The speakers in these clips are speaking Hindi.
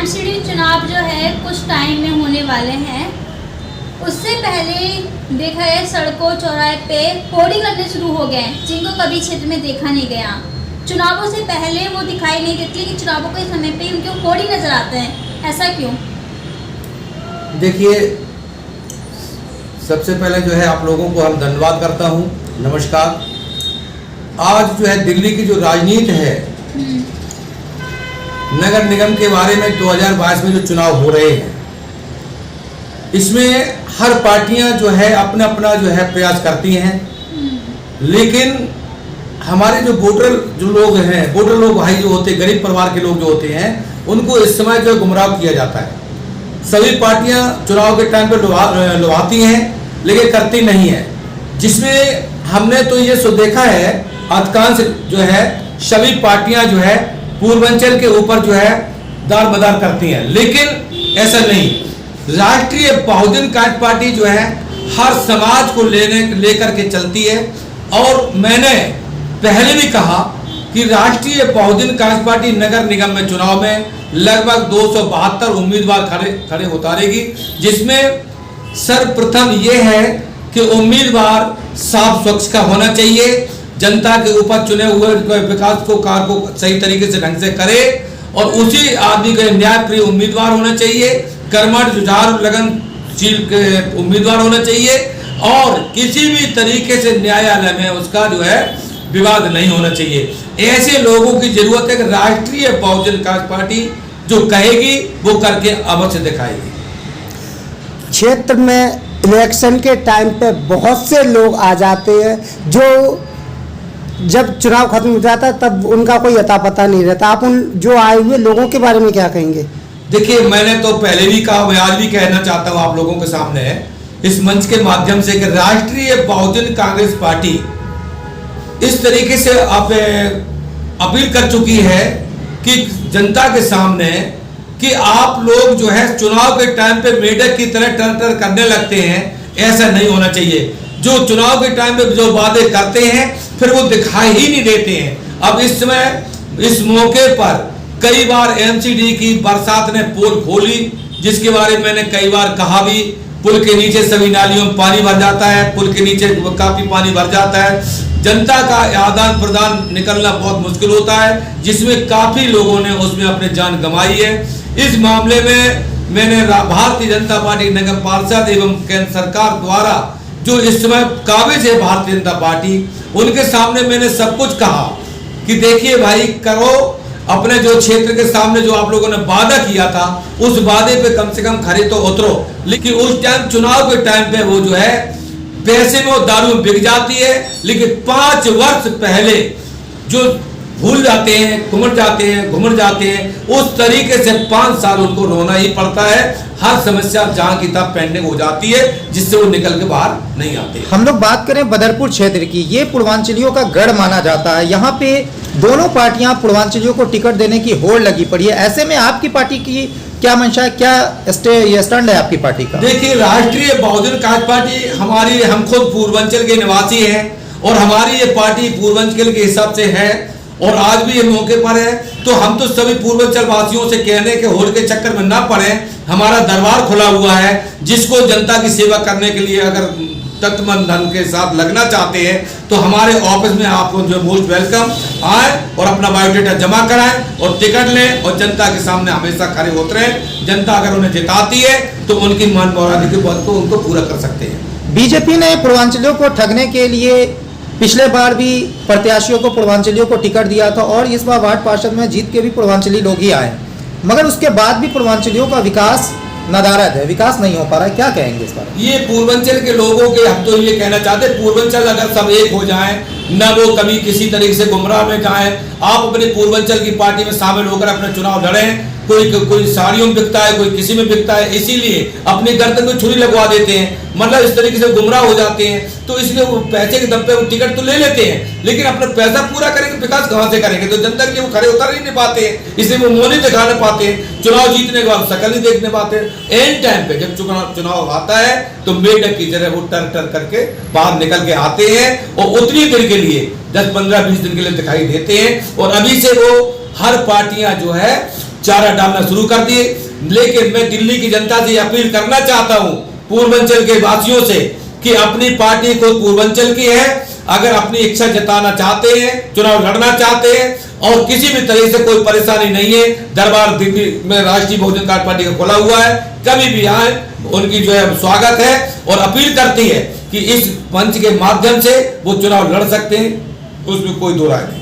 एमसीडी चुनाव जो है कुछ टाइम में होने वाले हैं, उससे पहले देखा है सड़कों चौराहे पे होर्डिंग लगने शुरू हो गए हैं, जिनको कभी क्षेत्र में देखा नहीं गया। चुनावों से पहले वो दिखाई नहीं देती, लेकिन चुनावों के समय पे उनके होर्डिंग नजर आते हैं, ऐसा क्यों? देखिए, सबसे पहले जो है आप लोगों को हम धन्यवाद करता हूँ, नमस्कार। आज जो है दिल्ली की जो राजनीति है, नगर निगम के बारे में 2022 में जो चुनाव हो रहे हैं, इसमें हर पार्टियां जो है अपना अपना जो है प्रयास करती हैं, लेकिन हमारे जो वोटर जो लोग हैं, वोटर लोग भाई जो होते हैं, गरीब परिवार के लोग जो होते हैं, उनको इस समय जो गुमराह किया जाता है। सभी पार्टियां चुनाव के टाइम पर लुभाती हैं, लेकिन करती नहीं है। जिसमें हमने तो ये सो देखा है, अधिकांश जो है सभी पार्टियां जो है पूर्वांचल के ऊपर जो है दार मदार करती हैं, लेकिन ऐसा नहीं। राष्ट्रीय बहुजन कार्य पार्टी जो है हर समाज को लेकर के चलती है, और मैंने पहले भी कहा कि राष्ट्रीय बहुजन कार्य पार्टी नगर निगम में चुनाव में लगभग 272 उम्मीदवार खड़े उतारेगी, जिसमें सर्वप्रथम ये है कि उम्मीदवार साफ स्वच्छ का होना चाहिए, जनता के ऊपर चुने हुए विकास को कार्य को सही तरीके से ढंग से करे, और उसी आदमी के न्यायप्रिय उम्मीदवार होना चाहिए, कर्मठ जुझारू लगनशील के उम्मीदवार होना चाहिए, और किसी भी तरीके से न्यायालय में उसका जो है विवाद नहीं होना चाहिए। ऐसे लोगों की जरूरत है कि राष्ट्रीय बहुजन कार्य पार्टी जो कहेगी वो करके अवश्य दिखाएगी। क्षेत्र में इलेक्शन के टाइम पे बहुत से लोग आ जाते हैं, जो जब चुनाव खत्म हो जाता है तब उनका कोई अता पता नहीं रहता। आप उन जो आए हुए लोगों के बारे में क्या कहेंगे? देखिए, मैंने तो पहले भी कहा, मैं आज भी कहना चाहता हूँ आप लोगों के सामने इस मंच के माध्यम से कि राष्ट्रीय बहुजन कांग्रेस पार्टी इस तरीके से अपील कर चुकी है कि जनता के सामने कि आप लोग जो है चुनाव के टाइम पे मेढक की तरह टर करने लगते हैं, ऐसा नहीं होना चाहिए। जो चुनाव के टाइम पे जो वादे करते हैं फिर वो दिखाई ही नहीं देते हैं। अब इस समय इस मौके पर कई बार एमसीडी की बरसात ने पोल खोली, जिसके बारे में मैंने कई बार कहा भी। पुल के नीचे सभी नालियों में पानी भर जाता है, पुल के नीचे काफी पानी भर जाता है, जनता का आदान प्रदान निकलना बहुत मुश्किल होता है, जिसमें काफी लोगों ने उसमें अपने जान गंवाई है। इस मामले में मैंने भारतीय जनता पार्टी नगर पार्षद एवं केंद्र सरकार द्वारा जो इस समय काबिज है भारतीय जनता पार्टी, उनके सामने मैंने सब कुछ कहा कि देखिए भाई, करो अपने जो क्षेत्र के सामने जो आप लोगों ने वादा किया था, उस वादे पे कम से कम खड़े तो उतरो। लेकिन उस टाइम चुनाव के टाइम पे वो जो है पैसे में वो दारू बिक जाती है, लेकिन 5 वर्ष पहले जो भूल जाते हैं, घुमड़ जाते हैं, उस तरीके से 5 साल उनको रोना ही पड़ता है। हर समस्या जहां की तब पेंडिंग हो जाती है, जिससे वो निकल के बाहर नहीं आते। हम लोग बात करें बदरपुर क्षेत्र की, ये पूर्वांचलियों का गढ़ माना जाता है। यहाँ पे दोनों पार्टियां पूर्वांचलियों को टिकट देने की होड़ लगी पड़ी है। ऐसे में आपकी पार्टी की क्या मंशा है, क्या स्टैंड है आपकी पार्टी का? देखिए, राष्ट्रीय बहुजन कार्य पार्टी हम खुद पूर्वांचल के निवासी हैं, और हमारी ये पार्टी पूर्वांचल के हिसाब से है, और आज भी ये मौके पर है। तो हम तो सभी पूर्वांचल वासियों से कहने के होड़ के चक्कर में ना पड़े। हमारा दरबार खुला हुआ है, जिसको जनता की सेवा करने के लिए अगर तत्मन धन के साथ लगना चाहते हैं तो हमारे ऑफिस में आपको जो मोस्ट वेलकम आए और अपना बायोडेटा जमा कराएं और टिकट लें, और जनता के सामने हमेशा खड़े होते रहें। जनता अगर उन्हें जिताती है तो उनकी मन मुराद की बात को उनको पूरा कर सकते हैं। बीजेपी ने पूर्वांचलियों को ठगने के लिए पिछले बार भी प्रत्याशियों को पूर्वांचलियों को टिकट दिया था, और इस बार वार्ड पार्षद में जीत के भी पूर्वांचली लोग ही आए, मगर उसके बाद भी पूर्वांचलियों का विकास नदारद है, विकास नहीं हो पा रहा है। क्या कहेंगे इस पर? ये पूर्वांचल के लोगों के हम तो ये कहना चाहते हैं, पूर्वांचल अगर सब एक हो जाएं, न वो कभी किसी तरीके से गुमराह में जाएं, आप अपने पूर्वांचल की पार्टी में शामिल होकर अपना चुनाव लड़ें। कोई साड़ियों में बिकता है, कोई किसी में बिकता है, इसीलिए अपने गर्दन में छुरी लगवा देते हैं, मतलब इस तरीके से गुमराह हो जाते हैं। तो इसलिए वो पैसे के दम पे वो टिकट तो ले लेते हैं, लेकिन अपना पैसा पूरा करेंगे, विकास कहाँ से करेंगे? तो जनता के लिए वो खड़े उतर ही नहीं पाते हैं, इसलिए वो मोनी दिखा नहीं पाते हैं। चुनाव जीतने के बाद शकल नहीं देखने पाते। एंड टाइम पे जब चुनाव आता है तो मेढक की तरह वो टर करके बाहर निकल के आते हैं, और उतनी देर के लिए 10, 15, 20 दिन के लिए दिखाई देते हैं। और अभी से वो हर पार्टियां जो है चारा डालना शुरू कर दिए। लेकिन मैं दिल्ली की जनता से अपील करना चाहता हूं, पूर्वांचल के वासियों से, कि अपनी पार्टी को पूर्वांचल की है, अगर अपनी इच्छा जताना चाहते हैं, चुनाव लड़ना चाहते हैं और किसी भी तरह से कोई परेशानी नहीं है, दरबार दिल्ली में राष्ट्रीय बहुजन पार्टी का खुला हुआ है, कभी भी आए, उनकी जो है स्वागत है और अपील करती है कि इस मंच के माध्यम से वो चुनाव लड़ सकते हैं, उसमें कोई दो राय नहीं।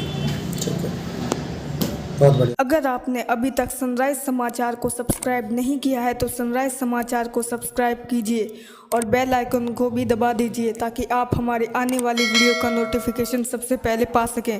बहुत बढ़िया। अगर आपने अभी तक सनराइज समाचार को सब्सक्राइब नहीं किया है तो सनराइज समाचार को सब्सक्राइब कीजिए और बेल आइकन को भी दबा दीजिए ताकि आप हमारे आने वाली वीडियो का नोटिफिकेशन सबसे पहले पा सकें।